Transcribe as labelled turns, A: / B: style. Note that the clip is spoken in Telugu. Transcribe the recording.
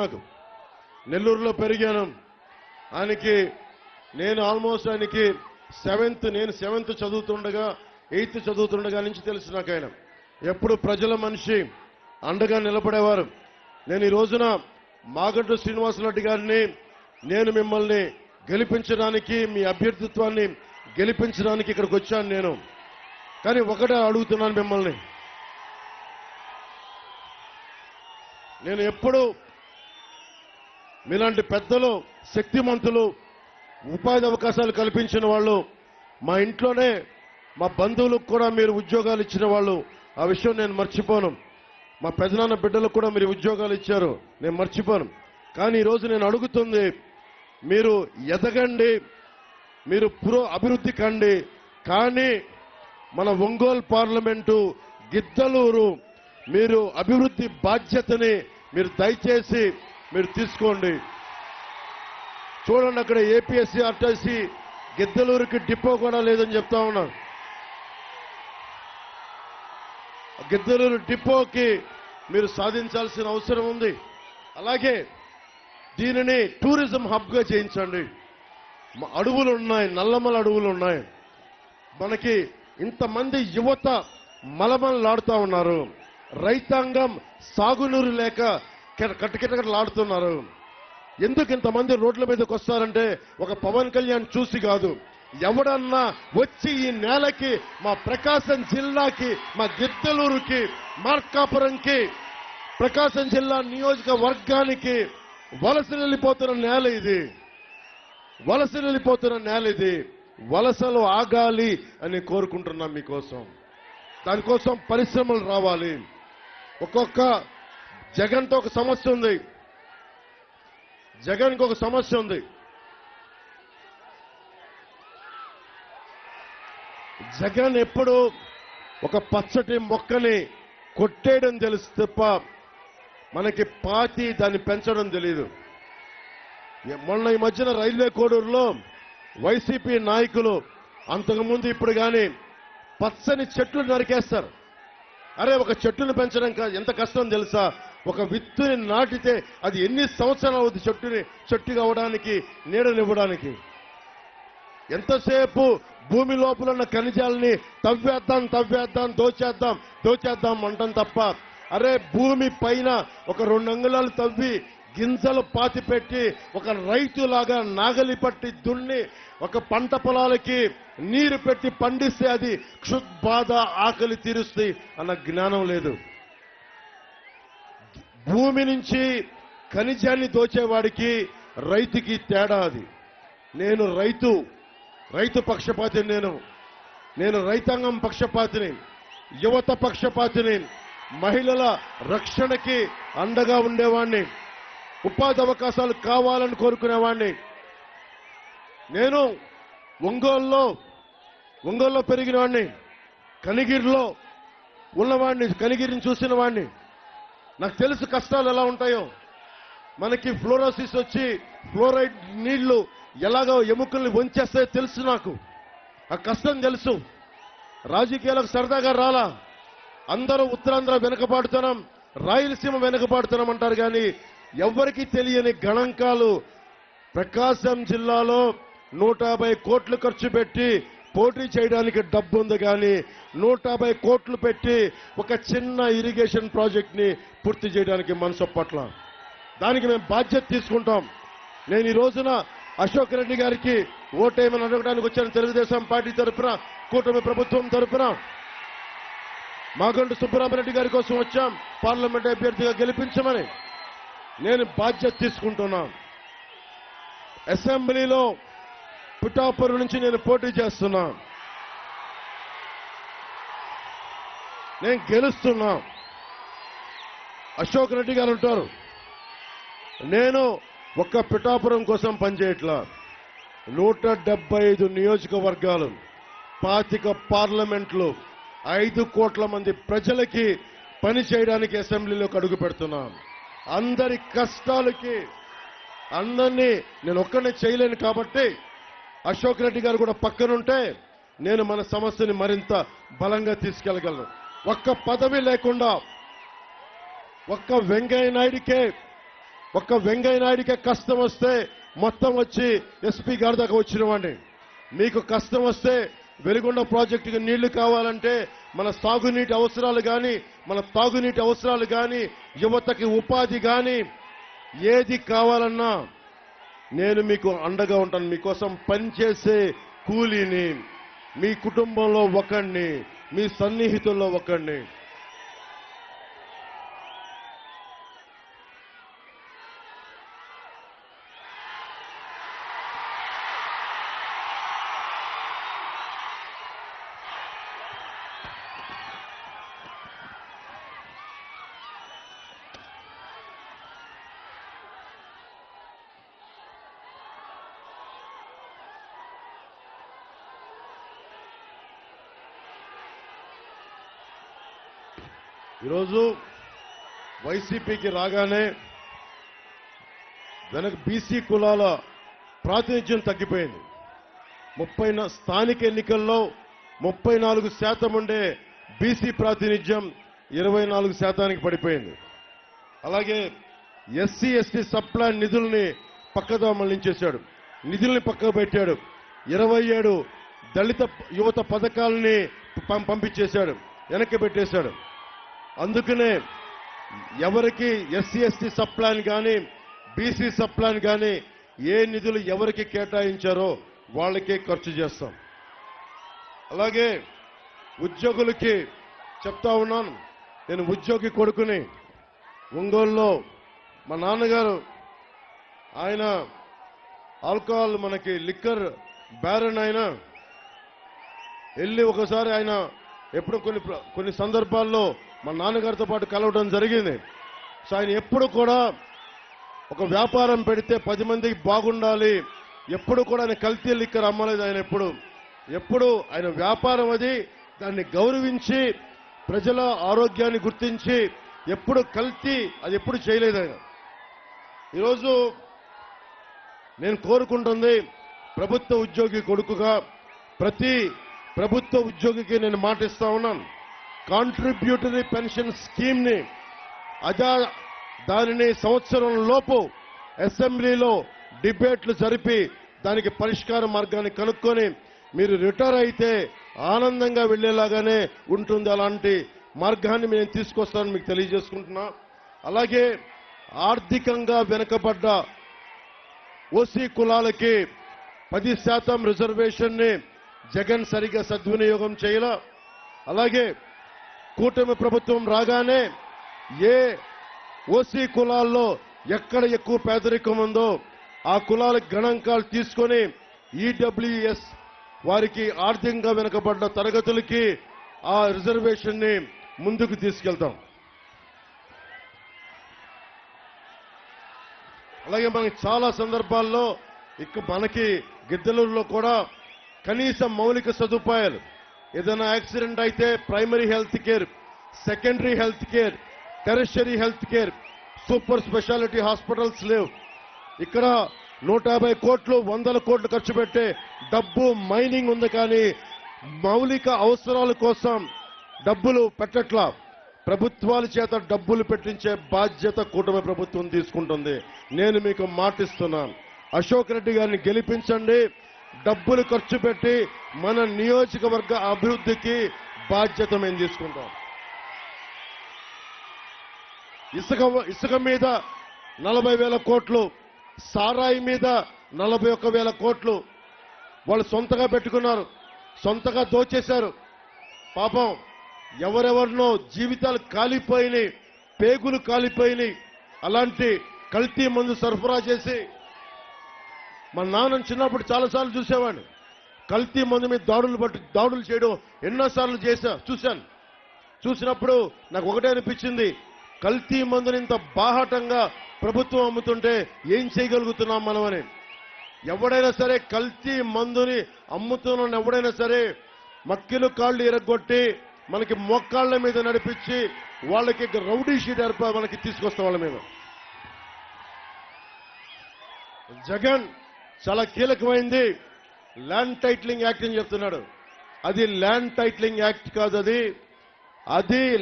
A: నాకు నెల్లూరులో పెరిగాను. ఆయనకి నేను ఆల్మోస్ట్ ఆయనకి సెవెంత్ చదువుతుండగా 8th చదువుతుండగా నుంచి తెలుసు నాకు. ఆయన ఎప్పుడు ప్రజల మనిషి, అండగా నిలబడేవారు. నేను ఈ రోజున మాగంటి శ్రీనివాసరెడ్డి గారిని నేను మిమ్మల్ని గెలిపించడానికి, మీ అభ్యర్థిత్వాన్ని గెలిపించడానికి ఇక్కడికి వచ్చాను నేను. కానీ ఒకటే అడుగుతున్నాను మిమ్మల్ని, నేను ఎప్పుడు మీలాంటి పెద్దలు, శక్తిమంతులు, ఉపాధి అవకాశాలు కల్పించిన వాళ్ళు, మా ఇంట్లోనే మా బంధువులకు కూడా మీరు ఉద్యోగాలు ఇచ్చిన వాళ్ళు, ఆ విషయం నేను మర్చిపోను. మా పెదనాన్న బిడ్డలకు కూడా మీరు ఉద్యోగాలు ఇచ్చారు, నేను మర్చిపోను. కానీ ఈరోజు నేను అడుగుతుంది, మీరు ఎదగండి, మీరు అభివృద్ధి కండి. కానీ మన ఒంగోలు పార్లమెంటు, గిద్దలూరు, మీరు అభివృద్ధి బాధ్యతని మీరు దయచేసి మీరు తీసుకోండి. చూడండి, అక్కడ ఏపీఎస్సీఆర్టీసీ గిద్దలూరుకి డిపో కూడా లేదని చెప్తా ఉన్నారు. గిద్దలూరు డిపోకి మీరు సాధించాల్సిన అవసరం ఉంది. అలాగే దీనిని టూరిజం హబ్గా చేయించండి. అడవులు ఉన్నాయి, నల్లమల అడవులు ఉన్నాయి. మనకి ఇంతమంది యువత మలమలాడుతూ ఉన్నారు. రైతాంగం సాగునీరు లేక కట్టకట్టలాడుతున్నారు. ఎందుకు ఇంతమంది రోడ్ల మీదకి వస్తారంటే ఒక పవన్ కళ్యాణ్ చూసి కాదు, ఎవడన్నా వచ్చి ఈ నేలకి, మా ప్రకాశం జిల్లాకి, మా గిద్దలూరుకి, మార్కాపురంకి, ప్రకాశం జిల్లా నియోజకవర్గానికి వలస వెళ్ళిపోతున్న నేల ఇది. వలస వెళ్ళిపోతున్న నేల ఇది. వలసలు ఆగాలి అని కోరుకుంటున్నాం మీకోసం. దానికోసం పరిశ్రమలు రావాలి. ఒక్కొక్క జగన్తో ఒక సమస్య ఉంది. జగన్కి ఒక సమస్య ఉంది. జగన్ ఎప్పుడు ఒక పచ్చటి మొక్కని కొట్టేయడం తెలుసు తప్ప మనకి పాతి దాన్ని పెంచడం తెలియదు. మొన్న ఈ మధ్యన రైల్వే కోడూరులో వైసీపీ నాయకులు అంతకుముందు ఇప్పుడు కానీ పచ్చని చెట్లు నరికేస్తారు. అరే, ఒక చెట్టును పెంచడం ఎంత కష్టం తెలుసా? ఒక విత్తుని నాటితే అది ఎన్ని సంవత్సరాలు అవుతుంది చెట్టుగా అవడానికి, నీడనివ్వడానికి. ఎంతసేపు భూమి లోపల ఉన్న ఖనిజాలని తవ్వేద్దాం, దోచేద్దాం అంటాం తప్ప, అరే భూమి పైన ఒక 2 అంగుళాలు తవ్వి గింజలు పాతి పెట్టి ఒక రైతులాగా నాగలి పట్టి దున్ని ఒక పంట పొలాలకి నీరు పెట్టి పండిస్తే అది క్షుద్బాధ, ఆకలి తీరుస్తాయి అన్న జ్ఞానం లేదు. భూమి నుంచి ఖనిజాన్ని దోచేవాడికి రైతుకి తేడా అది. నేను రైతు పక్షపాతిని, నేను రైతాంగం పక్షపాతిని, యువత పక్షపాతిని, మహిళల రక్షణకి అండగా ఉండేవాడిని, ఉపాధి అవకాశాలు కావాలని కోరుకునేవాడిని. నేను ఒంగోలులో పెరిగిన వాడిని, కనిగిరిలో ఉన్నవాడిని, కనిగిరిని చూసిన వాడిని. నాకు తెలుసు కష్టాలు ఎలా ఉంటాయో. మనకి ఫ్లోరోసిస్ వచ్చి ఫ్లోరైడ్ నీళ్లు ఎలాగో ఎముకల్ని వంచేస్తాయో తెలుసు నాకు. ఆ కష్టం తెలుసు. రాజకీయాలకు సరదాగా రాలా. అందరూ ఉత్తరాంధ్ర వెనుకబాటుతనం, రాయలసీమ వెనుకబాటుతనం అంటారు. కానీ ఎవ్వరికీ తెలియని గణాంకాలు. ప్రకాశం జిల్లాలో 150 కోట్లు ఖర్చు పెట్టి పోటీ చేయడానికి డబ్బు ఉంది. కానీ 150 కోట్లు పెట్టి ఒక చిన్న ఇరిగేషన్ ప్రాజెక్ట్ ని పూర్తి చేయడానికి మనసు పట్ల. దానికి మేము బాధ్యత తీసుకుంటాం. నేను ఈ రోజున అశోక్ రెడ్డి గారికి ఓటేమని అడగడానికి వచ్చాను. తెలుగుదేశం పార్టీ తరఫున, కూటమి ప్రభుత్వం తరఫున మాగంటి సుబ్బరామరెడ్డి గారి కోసం వచ్చాం. పార్లమెంట్ అభ్యర్థిగా గెలిపించమని నేను బాధ్యత తీసుకుంటున్నా. అసెంబ్లీలో పిఠాపురం నుంచి నేను పోటీ చేస్తున్నా. నేను గెలుస్తున్నా. అశోక్ రెడ్డి గారు ఉంటారు. నేను ఒక్క పిఠాపురం కోసం పనిచేయట్లా. 175 నియోజకవర్గాలు, 25 పార్లమెంట్లు, 5 కోట్ల మంది ప్రజలకి పని చేయడానికి అసెంబ్లీలోకి అడుగు పెడుతున్నాం. అందరి కష్టాలకి అందరినీ నేను ఒక్కనే చేయలేను కాబట్టి అశోక్ రెడ్డి గారు కూడా పక్కనుంటే నేను మన సమస్యని మరింత బలంగా తీసుకెళ్లగలను. ఒక్క పదవి లేకుండా, ఒక్క వెంకయ్య నాయుడికే ఒక్క వెంకయ్య నాయుడికే కష్టం వస్తే మొత్తం వచ్చి ఎస్పీ గారి దాకా వచ్చినవాడిని. మీకు కష్టం వస్తే వెలుగొండ ప్రాజెక్టుకి నీళ్లు కావాలంటే మన సాగునీటి అవసరాలు కానీ, మన తాగునీటి అవసరాలు కానీ, యువతకి ఉపాధి కానీ ఏది కావాలన్నా నేను మీకు అండగా ఉంటాను. మీకోసం పనిచేసే కూలీని, మీ కుటుంబంలో ఒకడిని, మీ సన్నిహితుల్లో ఒకడిని. ఈరోజు వైసీపీకి రాగానే వెనక బీసీ కులాల ప్రాతినిధ్యం తగ్గిపోయింది. స్థానిక ఎన్నికల్లో 34% ఉండే బీసీ ప్రాతినిధ్యం 24% పడిపోయింది. అలాగే ఎస్సీ ఎస్టీ సబ్ ప్లాన్ నిధుల్ని పక్కదో మళ్లించేశాడు, నిధుల్ని పక్కకు పెట్టాడు. 27 దళిత యువత పథకాలని పంపించేశాడు, వెనక్కి పెట్టేశాడు. అందుకనే ఎవరికి ఎస్సీ ఎస్టీ సబ్ ప్లాన్ కానీ, బీసీ సబ్ ప్లాన్ కానీ ఏ నిధులు ఎవరికి కేటాయించారో వాళ్ళకే ఖర్చు చేస్తాం. అలాగే ఉద్యోగులకి చెప్తా ఉన్నాను. నేను ఉద్యోగి కొడుకుని. ఒంగోలులో మా నాన్నగారు ఆయన ఆల్కహాల్ మనకి లిక్కర్ బ్యారన్ ఆయన వెళ్ళి ఒకసారి ఆయన ఎప్పుడు కొన్ని సందర్భాల్లో మా నాన్నగారితో పాటు కలవడం జరిగింది. సో ఆయన ఎప్పుడు కూడా ఒక వ్యాపారం పెడితే 10 మందికి బాగుండాలి, ఎప్పుడు కూడా ఆయన కల్తీ లిక్కర్ అమ్మలేదు. ఆయన ఎప్పుడు ఆయన వ్యాపారం అది, దాన్ని గౌరవించి ప్రజల ఆరోగ్యాన్ని గుర్తించి ఎప్పుడు కల్తీ అది ఎప్పుడు చేయలేదు ఆయన. ఈరోజు నేను కోరుకుంటుంది ప్రభుత్వ ఉద్యోగి కొడుకుగా ప్రతి ప్రభుత్వ ఉద్యోగికి నేను మాటిస్తా ఉన్నాను. కాంట్రిబ్యూటరీ పెన్షన్ స్కీమ్ ని దానిని సంవత్సరం లోపు అసెంబ్లీలో డిబేట్లు జరిపి దానికి పరిష్కార మార్గాన్ని కనుక్కొని మీరు రిటైర్ అయితే ఆనందంగా వెళ్లేలాగానే ఉంటుంది. అలాంటి మార్గాన్ని నేను తీసుకొస్తానని మీకు తెలియజేసుకుంటున్నా. అలాగే ఆర్థికంగా వెనుకబడ్డ ఓసీ కులాలకి 10% రిజర్వేషన్ ని జగన్ సరిగా సద్వినియోగం చేయాల. అలాగే కూటమి ప్రభుత్వం రాగానే ఏ ఓసీ కులాల్లో ఎక్కడ ఎక్కువ పేదరికం ఉందో ఆ కులాల గణాంకాలు తీసుకొని ఈడబ్ల్యూఎస్ వారికి ఆర్థికంగా వెనుకబడ్డ తరగతులకి ఆ రిజర్వేషన్ ని ముందుకు తీసుకెళ్తాం. అలాగే మనకి చాలా సందర్భాల్లో మనకి గిద్దలూరులో కూడా కనీస మౌలిక సదుపాయాలు, ఏదైనా యాక్సిడెంట్ అయితే primary health care, secondary health care, tertiary health care, super speciality hospitals లేవు. ఇక్కడ 150 కోట్లు 100 కోట్లు ఖర్చు పెట్టే డబ్బు మైనింగ్ ఉంది, కానీ మౌలిక అవసరాల కోసం డబ్బులు పెట్టట్లా. ప్రభుత్వాల చేత డబ్బులు పెట్టించే బాధ్యత కూటమి ప్రభుత్వం తీసుకుంటుంది. నేను మీకు మాటిస్తున్నాను, అశోక్ రెడ్డి గారిని గెలిపించండి. డబ్బులు ఖర్చు పెట్టి మన నియోజకవర్గ అభివృద్ధికి బాధ్యత మేము తీసుకుంటాం. ఇసుక మీద 40,000 కోట్లు, సారాయి మీద 41,000 కోట్లు వాళ్ళు సొంతగా పెట్టుకున్నారు, సొంతగా దోచేశారు. పాపం ఎవరెవరినో జీవితాలు కాలిపోయినాయి, పేగులు కాలిపోయినాయి. అలాంటి కల్తీ మందు సరఫరా చేసి మా నాన్న చిన్నప్పుడు చాలాసార్లు చూసేవాడిని. కల్తీ మందు మీద దాడులు చేయడం ఎన్నోసార్లు చూశాను. చూసినప్పుడు నాకు ఒకటే అనిపించింది, కల్తీ మందుని ఇంత బాహాటంగా ప్రభుత్వం అమ్ముతుంటే ఏం చేయగలుగుతున్నాం మనం అని. ఎవడైనా సరే కల్తీ మందుని అమ్ముతున్న ఎవడైనా సరే మక్కిలు కాళ్ళు ఎరగొట్టి మనకి మోకాళ్ల మీద నడిపించి వాళ్ళకి రౌడీ షీట్ మనకి తీసుకొస్తాం వాళ్ళ మీద. జగన్ చాలా కీలకమైంది ల్యాండ్ టైటిలింగ్ యాక్ట్ అని చెప్తున్నాడు. అది ల్యాండ్ టైటిలింగ్ యాక్ట్ కాదు, అది